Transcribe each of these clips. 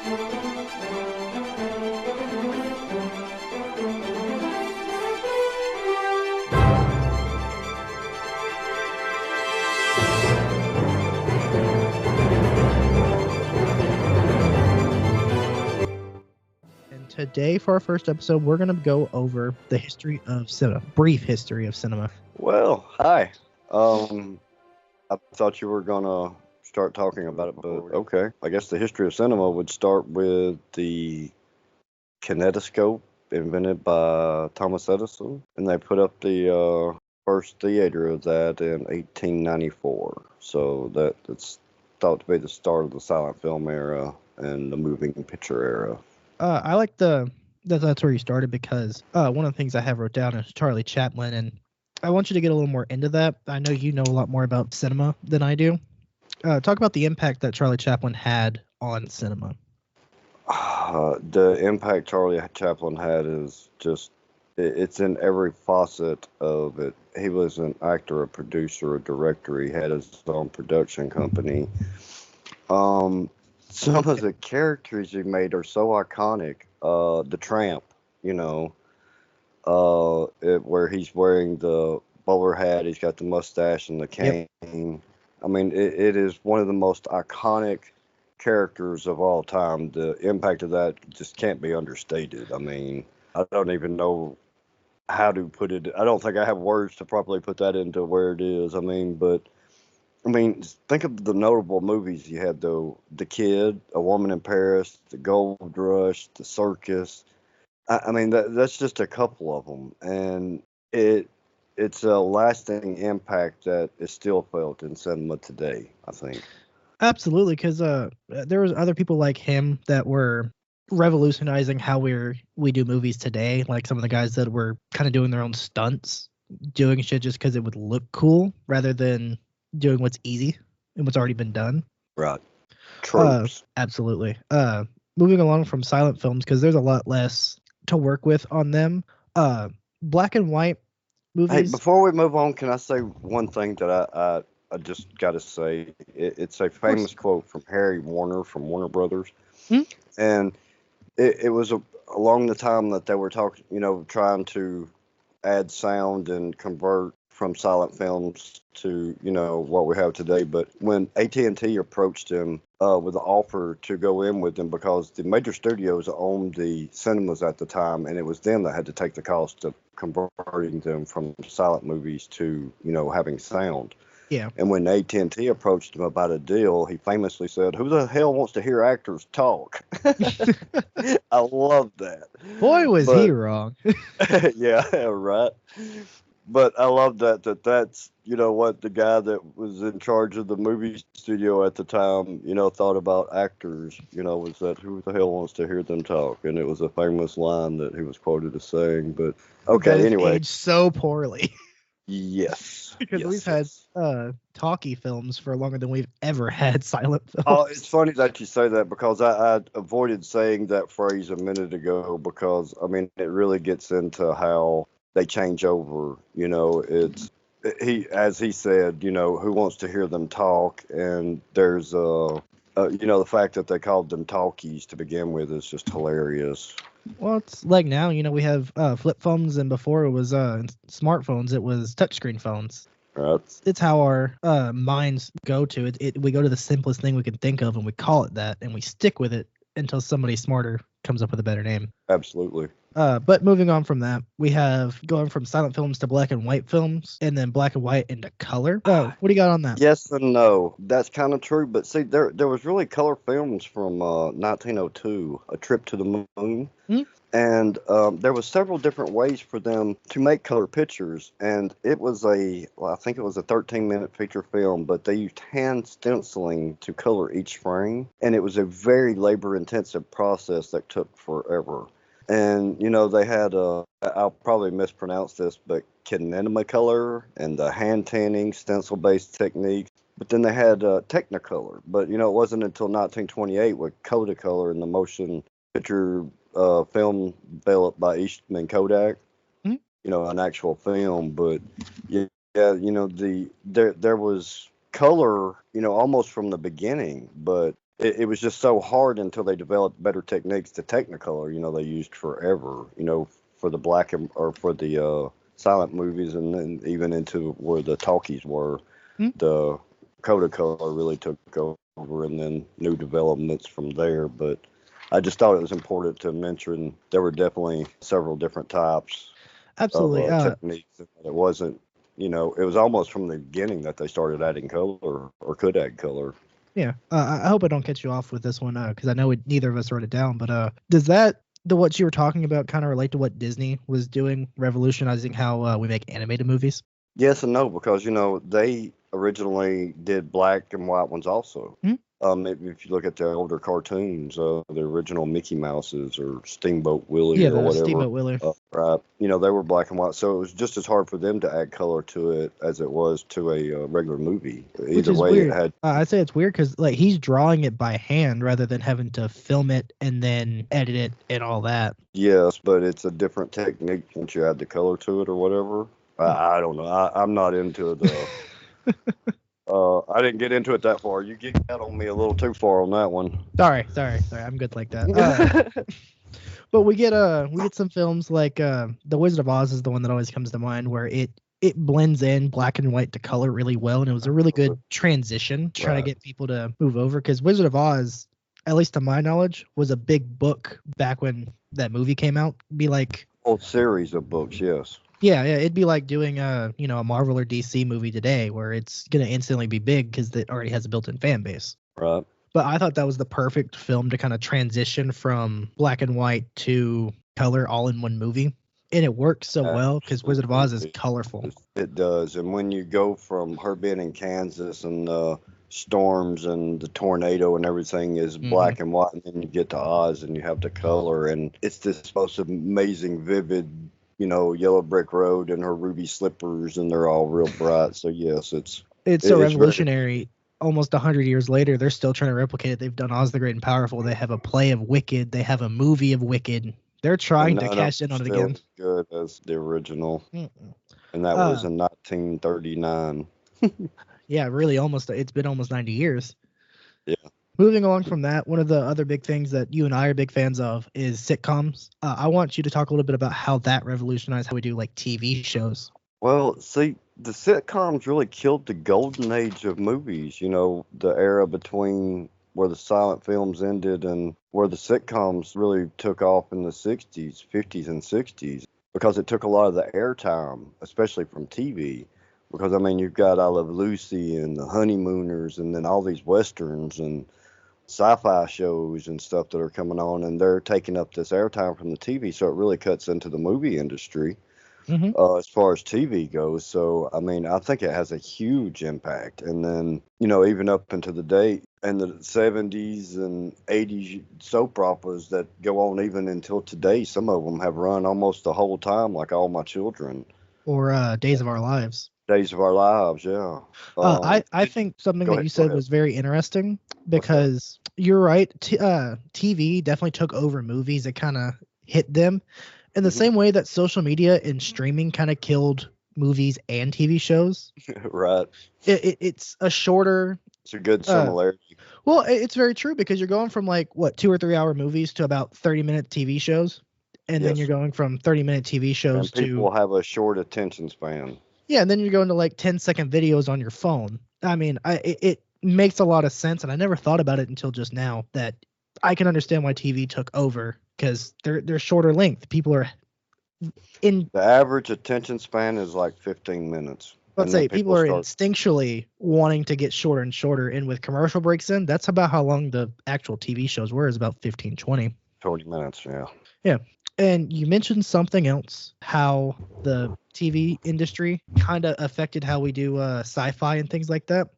Today, for our first episode, we're going to go over the history of cinema, brief history of cinema. Well, hi. I thought you were gonna start talking about it, but okay. I guess the history of cinema would start with the kinetoscope invented by Thomas Edison, and they put up the first theater of that in 1894. So it's thought to be the start of the silent film era and the moving picture era. I like that's where you started because one of the things I have wrote down is Charlie Chaplin, and I want you to get a little more into that. I know you know a lot more about cinema than I do. Talk about the impact that Charlie Chaplin had on cinema. The impact Charlie Chaplin had is just, it's in every facet of it. He was an actor, a producer, a director. He had his own production company. Some of the characters he made are so iconic. The Tramp, where he's wearing the bowler hat, he's got the mustache and the cane. Yep. I mean, it is one of the most iconic characters of all time. The impact of that just can't be understated. I mean, I don't even know how to put it. I don't think I have words to properly put that into where it is. Think of the notable movies you had, though. The Kid, A Woman in Paris, The Gold Rush, The Circus. That's just a couple of them. And it's a lasting impact that is still felt in cinema today, I think. Absolutely, because there was other people like him that were revolutionizing how we do movies today. Like some of the guys that were kind of doing their own stunts, doing shit just because it would look cool rather than doing what's easy and what's already been done. Right. Tropes. Absolutely. Moving along from silent films, because there's a lot less to work with on them. Black and white movies. Hey, before we move on, can I say one thing that I just got to say? It's a famous quote from Harry Warner from Warner Brothers. Hmm? And it was along the time that they were trying to add sound and convert from silent films to, what we have today. But when AT&T approached him with an offer to go in with them, because the major studios owned the cinemas at the time, and it was them that had to take the cost of converting them from silent movies to, having sound. Yeah. And when AT&T approached him about a deal, he famously said, "Who the hell wants to hear actors talk?" I love that. Boy, was he wrong. Yeah, right. But I love that's, what the guy that was in charge of the movie studio at the time, thought about actors, was that who the hell wants to hear them talk? And it was a famous line that he was quoted as saying. But okay, anyway. Aged so poorly. Yes. Because we've had talkie films for longer than we've ever had silent films. Oh, it's funny that you say that, because I avoided saying that phrase a minute ago, because, it really gets into how they change over. It's as he said, who wants to hear them talk? And there's the fact that they called them talkies to begin with is just hilarious. Well, it's like now, we have flip phones, and before it was smartphones, it was touchscreen phones. Right. It's how our minds go to it. We go to the simplest thing we can think of, and we call it that, and we stick with it until somebody smarter comes up with a better name. Absolutely. But moving on from that, we have going from silent films to black and white films, and then black and white into color. Oh, what do you got on that? Yes and no. That's kind of true. But see, there was really color films from 1902, A Trip to the Moon. Mm-hmm. And there was several different ways for them to make color pictures. And it was I think it was a 13-minute feature film, but they used hand stenciling to color each frame. And it was a very labor-intensive process that took forever. And, they had, I'll probably mispronounce this, but Kinemacolor and the hand tanning stencil-based techniques. But then they had Technicolor. But, it wasn't until 1928 with Kodacolor and the motion picture film developed by Eastman Kodak, an actual film. But, there was color, almost from the beginning. But it was just so hard until they developed better techniques to Technicolor. They used forever. For the black or for the silent movies, and then even into where the talkies were, the Kodacolor really took over, and then new developments from there. But I just thought it was important to mention there were definitely several different types Absolutely. of techniques. It wasn't, it was almost from the beginning that they started adding color or could add color. Yeah. I hope I don't cut you off with this one because I know neither of us wrote it down. But does what you were talking about kind of relate to what Disney was doing, revolutionizing how we make animated movies? Yes and no, because they originally did black and white ones also. If you look at the older cartoons, the original Mickey Mouses or Steamboat Willie or whatever, Steamboat Willie, right? They were black and white, so it was just as hard for them to add color to it as it was to a regular movie. Either way, weird. It had. I'd say it's weird because he's drawing it by hand rather than having to film it and then edit it and all that. Yes, but it's a different technique once you add the color to it or whatever. I don't know. I'm not into it. I didn't get into it that far. You get out on me a little too far on that one. Sorry. I'm good like that. But we get some films like The Wizard of Oz is the one that always comes to mind, where it blends in black and white to color really well, and it was a really good transition trying to get people to move over, because Wizard of Oz, at least to my knowledge, was a big book back when that movie came out. Be like whole series of books, yes. Yeah, it'd be like doing a Marvel or DC movie today, where it's gonna instantly be big because it already has a built-in fan base. Right. But I thought that was the perfect film to kind of transition from black and white to color all in one movie, and it works so well because Wizard of Oz is colorful. It does, and when you go from her being in Kansas and storms and the tornado and everything is black and white, and then you get to Oz and you have the color, and it's this most amazing, vivid. Yellow brick road and her ruby slippers, and they're all real bright. So yes, it's so revolutionary. Almost 100 years later, they're still trying to replicate it. They've done Oz the Great and Powerful. They have a play of Wicked. They have a movie of Wicked. They're trying to cash in on it again. Good as the original, and that was in 1939. Yeah, really, it's been almost 90 years. Yeah. Moving along from that, one of the other big things that you and I are big fans of is sitcoms. I want you to talk a little bit about how that revolutionized how we do TV shows. Well, see, the sitcoms really killed the golden age of movies, the era between where the silent films ended and where the sitcoms really took off in the 60s, 50s, and 60s, because it took a lot of the airtime, especially from TV. Because, you've got I Love Lucy and The Honeymooners and then all these westerns and sci-fi shows and stuff that are coming on, and they're taking up this airtime from the TV, so it really cuts into the movie industry as far as TV goes. So I think it has a huge impact. And then even up into the day and the 70s and 80s soap operas that go on even until today, some of them have run almost the whole time, like All My Children or Days of Our Lives. Days of Our Lives, yeah. I think something that you said was very interesting, because you're right. TV definitely took over movies. It kind of hit them in the same way that social media and streaming kind of killed movies and TV shows. Right. It's a shorter. It's a good similarity. Well, it's very true, because you're going from 2 or 3 hour movies to about 30-minute TV shows. And then you're going from 30-minute TV shows and people have a short attention span. Yeah, and then you're going to 10-second videos on your phone. It makes a lot of sense, and I never thought about it until just now, that I can understand why TV took over, because they're shorter length. People are in the average attention span is 15 minutes. Let's say people are instinctually wanting to get shorter and shorter, and with commercial breaks in, that's about how long the actual TV shows were, is about 15, 20 minutes. Yeah. And you mentioned something else, how the TV industry kind of affected how we do sci-fi and things like that.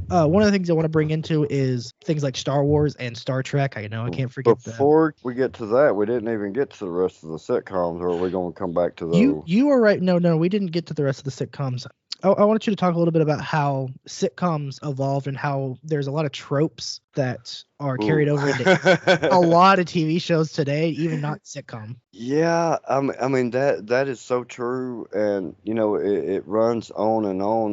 One of the things I want to bring into is things like Star Wars and Star Trek. I can't forget that. Before we get to that, we didn't even get to the rest of the sitcoms, or are we going to come back to those? You were right. No, we didn't get to the rest of the sitcoms. I wanted you to talk a little bit about how sitcoms evolved and how there's a lot of tropes that are carried over into a lot of TV shows today, even not sitcom. Yeah, I mean that is so true, and it runs on,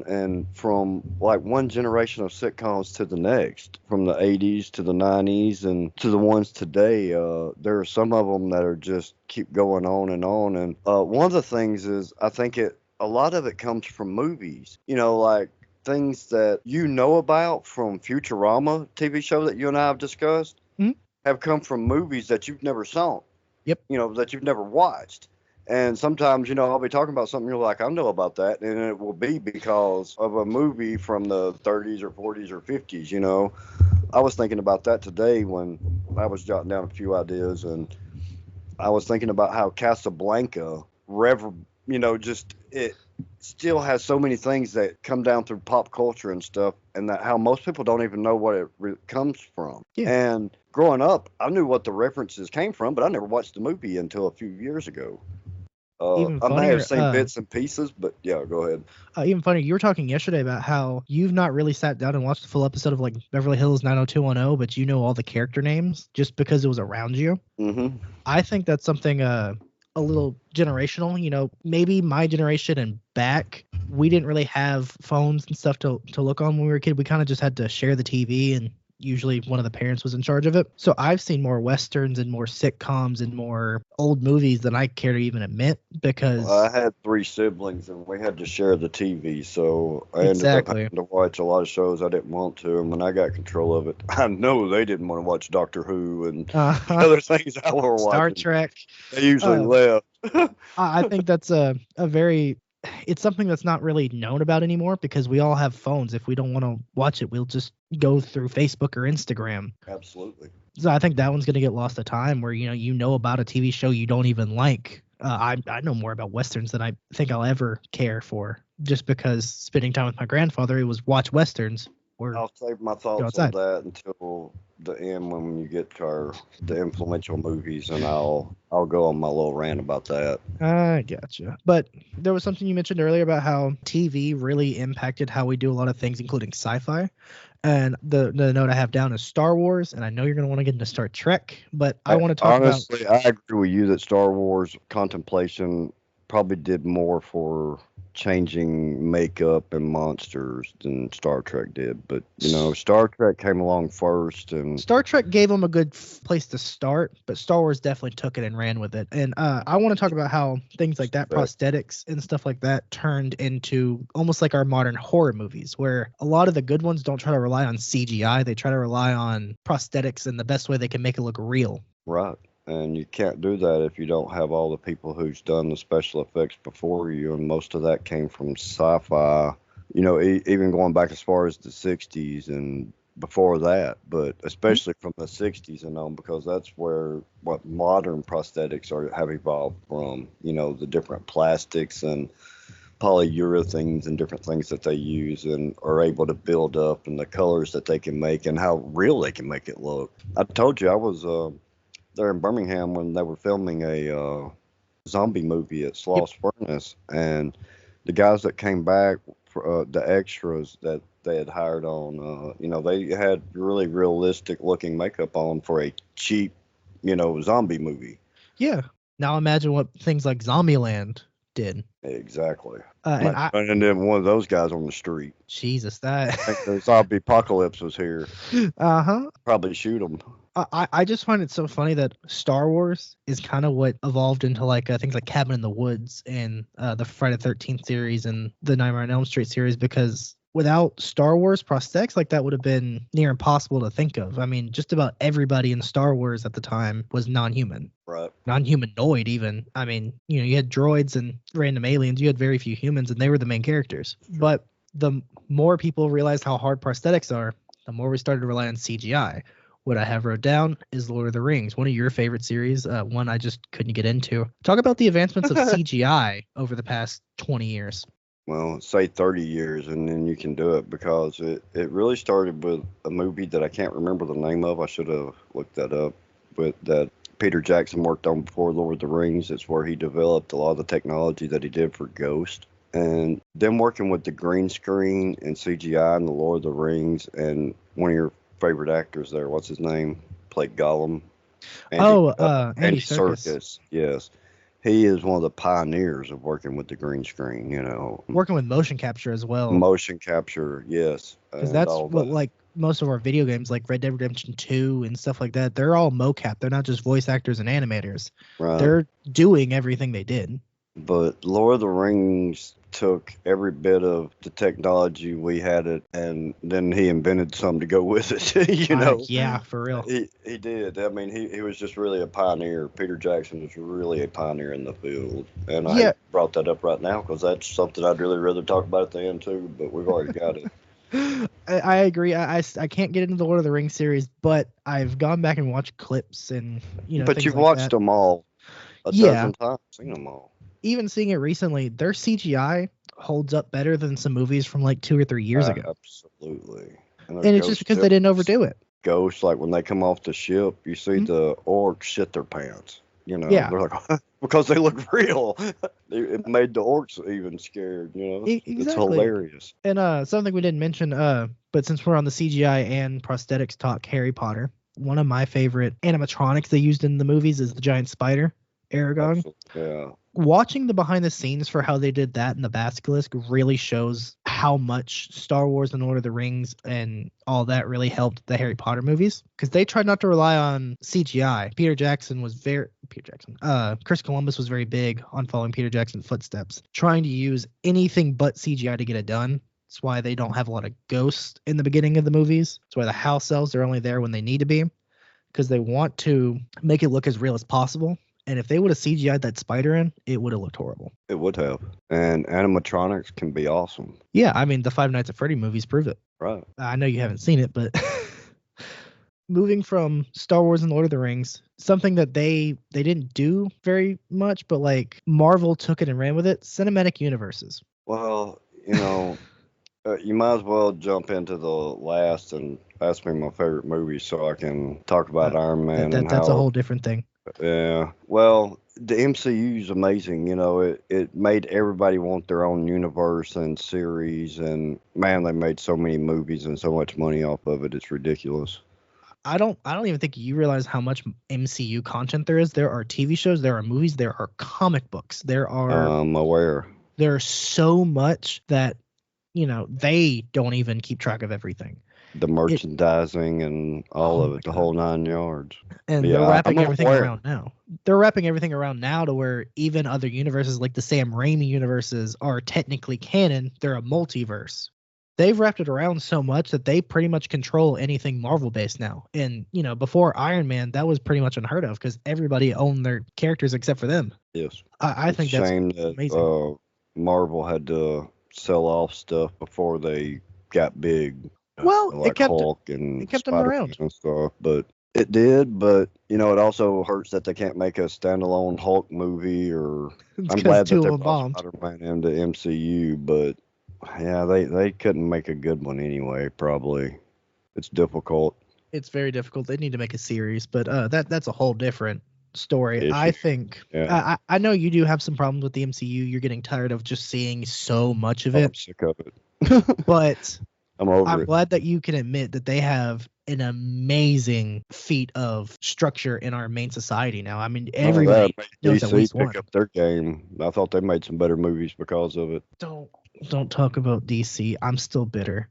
and from like one generation of sitcoms to the next, from the '80s to the '90s and to the ones today. There are some of them that are just keep going on, and one of the things is I think a lot of it comes from movies. Like things that about from Futurama TV show that you and I have discussed Mhm. have come from movies that you've never seen. Yep. That you've never watched. And sometimes, I'll be talking about something you're like, I know about that. And it will be because of a movie from the 30s or 40s or 50s. I was thinking about that today when I was jotting down a few ideas. And I was thinking about how Casablanca, just it still has so many things that come down through pop culture and stuff, and that how most people don't even know what it comes from. Yeah. And growing up, I knew what the references came from, but I never watched the movie until a few years ago. I may have seen bits and pieces, but yeah, go ahead. Even funnier, you were talking yesterday about how you've not really sat down and watched a full episode of like Beverly Hills 90210, but you know all the character names just because it was around you. Mm-hmm. I think that's something a little generational. Maybe my generation and back, we didn't really have phones and stuff to look on when we were a kid. We kind of just had to share the TV, and usually one of the parents was in charge of it. So I've seen more westerns and more sitcoms and more old movies than I care to even admit, because I had 3 siblings and we had to share the TV, so I ended up having to watch a lot of shows I didn't want to, and when I got control of it, I know they didn't want to watch Doctor Who and other things I were watching. Star Trek. They usually left. I think that's it's something that's not really known about anymore because we all have phones. If we don't want to watch it, we'll just go through Facebook or Instagram. Absolutely. So I think that one's going to get lost to time where, about a TV show you don't even like. I know more about Westerns than I think I'll ever care for, just because spending time with my grandfather, it was watch Westerns. I'll save my thoughts on that until the end when you get to the influential movies, and I'll go on my little rant about that. I gotcha. But there was something you mentioned earlier about how TV really impacted how we do a lot of things, including sci-fi. And the note I have down is Star Wars, and I know you're going to want to get into Star Trek, but I want to talk honestly, I agree with you that Star Wars contemplation probably did more for changing makeup and monsters than Star Trek did, but Star Trek came along first, and Star Trek gave them a good place to start, but Star Wars definitely took it and ran with it. And I want to talk about how things like that, prosthetics and stuff like that, turned into almost like our modern horror movies, where a lot of the good ones don't try to rely on CGI, they try to rely on prosthetics in the best way they can make it look real. Right. And you can't do that if you don't have all the people who's done the special effects before you. And most of that came from sci-fi, even going back as far as the 60s and before that, but especially from the 60s and on, because that's where what modern prosthetics have evolved from, the different plastics and polyurethanes and different things that they use and are able to build up, and the colors that they can make and how real they can make it look. I told you I was there in Birmingham when they were filming a zombie movie at Sloss Furnace, and the guys that came back, the extras that they had hired on, they had really realistic looking makeup on for a cheap, zombie movie. Yeah. Now imagine what things like Zombieland did. Exactly. And then one of those guys on the street. Jesus, that. I think the zombie apocalypse was here. Probably shoot them. I just find it so funny that Star Wars is kind of what evolved into like things like Cabin in the Woods and the Friday the 13th series and the Nightmare on Elm Street series, because without Star Wars prosthetics, like that would have been near impossible to think of. I mean, just about everybody in Star Wars at the time was non-human. Right. Non-humanoid even. I mean, you had droids and random aliens. You had very few humans, and they were the main characters. But the more people realized how hard prosthetics are, the more we started to rely on CGI. What I have wrote down is Lord of the Rings, one of your favorite series, one I just couldn't get into. Talk about the advancements of CGI over the past 20 years. Well, say 30 years, and then you can do it, because it really started with a movie that I can't remember the name of. I should have looked that up, but that Peter Jackson worked on before Lord of the Rings. It's where he developed a lot of the technology that he did for Ghost. And them working with the green screen and CGI in the Lord of the Rings, and one of your favorite actors there, what's his name? Played Gollum. Andy Serkis. Serkis, yes. He is one of the pioneers of working with the green screen, Working with motion capture as well. Motion capture, yes. Because that's what, like, most of our video games, like Red Dead Redemption 2 and stuff like that, they're all mocap. They're not just voice actors and animators. Right. They're doing everything they did. But Lord of the Rings took every bit of the technology we had it, and then he invented something to go with it. Yeah, for real. He did. I mean, he was just really a pioneer. Peter Jackson was really a pioneer in the field, and I brought that up right now because that's something I'd really rather talk about at the end too. But we've already got it. I agree. I can't get into the Lord of the Rings series, but I've gone back and watched clips and But you've watched them all a dozen times, seen them all. Even seeing it recently, their CGI holds up better than some movies from like 2 or 3 years ago. Absolutely. And it's just because they didn't overdo it. Ghosts, like when they come off the ship, you see the orcs shit their pants. They're like, because they look real. It made the orcs even scared. Exactly. It's hilarious. And something we didn't mention, but since we're on the CGI and prosthetics talk, Harry Potter, one of my favorite animatronics they used in the movies is the giant spider, Aragorn. Yeah. Watching the behind the scenes for how they did that in the Basilisk really shows how much Star Wars and Lord of the Rings and all that really helped the Harry Potter movies, because they tried not to rely on CGI. Chris Columbus was very big on following Peter Jackson's footsteps, trying to use anything but CGI to get it done. That's why they don't have a lot of ghosts in the beginning of the movies. That's why the house elves are only there when they need to be, because they want to make it look as real as possible. And if they would have CGI'd that spider in, it would have looked horrible. It would have. And animatronics can be awesome. Yeah, I mean, the Five Nights at Freddy movies prove it. Right. I know you haven't seen it, but moving from Star Wars and Lord of the Rings, something that they didn't do very much, but like Marvel took it and ran with it, cinematic universes. Well, you might as well jump into the last and ask me my favorite movie so I can talk about Iron Man. That's a whole different thing. Yeah. Well, the MCU is amazing. It made everybody want their own universe and series, and man, they made so many movies and so much money off of it. It's ridiculous. I don't even think you realize how much MCU content there is. There are TV shows, there are movies, there are comic books, there are. I'm aware. There's so much that they don't even keep track of everything. The merchandising and all of it, the whole 9 yards. And they're wrapping everything around now. They're wrapping everything around now to where even other universes like the Sam Raimi universes are technically canon. They're a multiverse. They've wrapped it around so much that they pretty much control anything Marvel based now. And, before Iron Man, that was pretty much unheard of because everybody owned their characters except for them. Yes. I think that's amazing. Marvel had to sell off stuff before they got big. Well, like it kept Hulk and it kept them around and stuff, but it did. But it also hurts that they can't make a standalone Hulk movie. Or I'm glad that they're brought Spider-Man into MCU, but yeah, they couldn't make a good one anyway. Probably, it's difficult. It's very difficult. They need to make a series, but that's a whole different story. Issue. I think. Yeah. I know you do have some problems with the MCU. You're getting tired of just seeing so much of it. I'm sick of it. But. I'm glad that you can admit that they have an amazing feat of structure in our main society now. I mean, everybody knows at least one. Pick up their game. I thought they made some better movies because of it. Don't talk about DC. I'm still bitter.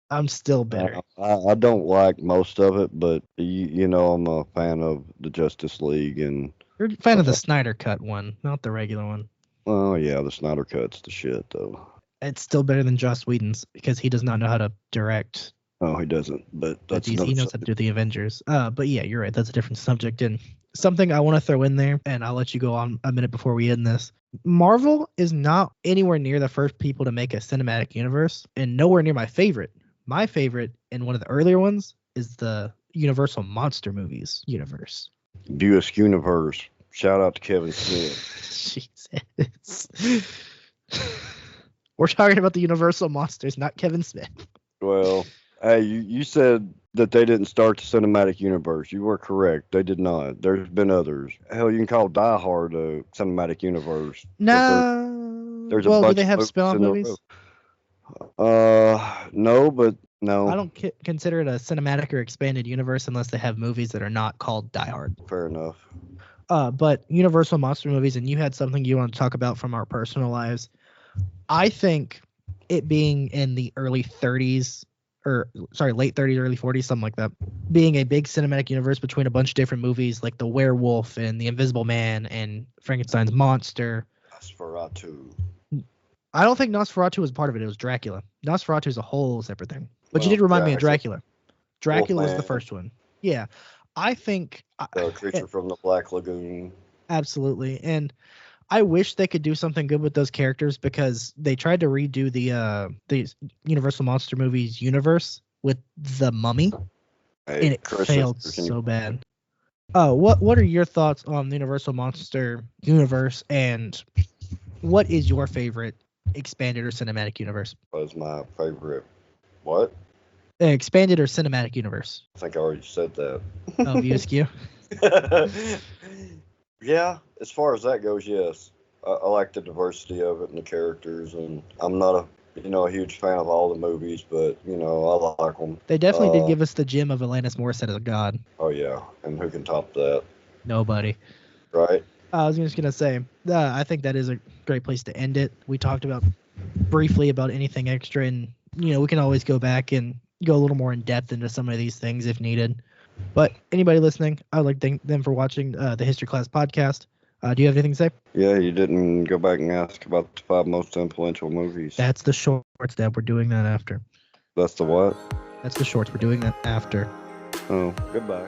I'm still bitter. I don't like most of it, but I'm a fan of the Justice League, and you're a fan of the Snyder Cut one, not the regular one. Oh yeah, the Snyder Cut's the shit though. It's still better than Joss Whedon's because he does not know how to direct. Oh, he doesn't. But that's he knows how to do the Avengers. But yeah, you're right. That's a different subject. And something I want to throw in there, and I'll let you go on a minute before we end this. Marvel is not anywhere near the first people to make a cinematic universe, and nowhere near my favorite. My favorite, and one of the earlier ones, is the Universal Monster Movies universe. Buick Universe. Shout out to Kevin Smith. Jesus. We're talking about the Universal Monsters, not Kevin Smith. Well, hey, you said that they didn't start the cinematic universe. You were correct. They did not. There's been others. Hell, you can call Die Hard a cinematic universe. No. There's a Well, do bunch they of have movies spin-off in a movies? No, but no. I don't consider it a cinematic or expanded universe unless they have movies that are not called Die Hard. Fair enough. But Universal monster movies, and you had something you want to talk about from our personal lives. I think it being in the late 30s, early 40s, something like that, being a big cinematic universe between a bunch of different movies like The Werewolf and The Invisible Man and Frankenstein's monster. Nosferatu. I don't think Nosferatu was part of it. It was Dracula. Nosferatu is a whole separate thing. But you Well, did remind me of Dracula. Dracula was the Wolfman. first one. Yeah. I think The Creature from the Black Lagoon. absolutely. And I wish they could do something good with those characters because they tried to redo the Universal Monster Movies universe with The Mummy, and it failed so bad. What are your thoughts on the Universal Monster universe, and what is your favorite expanded or cinematic universe? Was my favorite. What? Expanded or cinematic universe? I think I already said that. Oh, View Askew? Yeah, as far as that goes, yes. I like the diversity of it and the characters, and I'm not a huge fan of all the movies, but I like them. They definitely did give us the gem of Alanis Morissette as a god. Oh yeah, and who can top that? Nobody. Right. I was just gonna say, I think that is a great place to end it. We talked briefly about anything extra, and we can always go back and go a little more in depth into some of these things if needed. But anybody listening, I would like to thank them for watching the History Class podcast. Do you have anything to say? Yeah, you didn't go back and ask about the 5 most influential movies. That's the shorts, Deb. We're doing that after. That's the what? That's the shorts. We're doing that after. Oh, goodbye.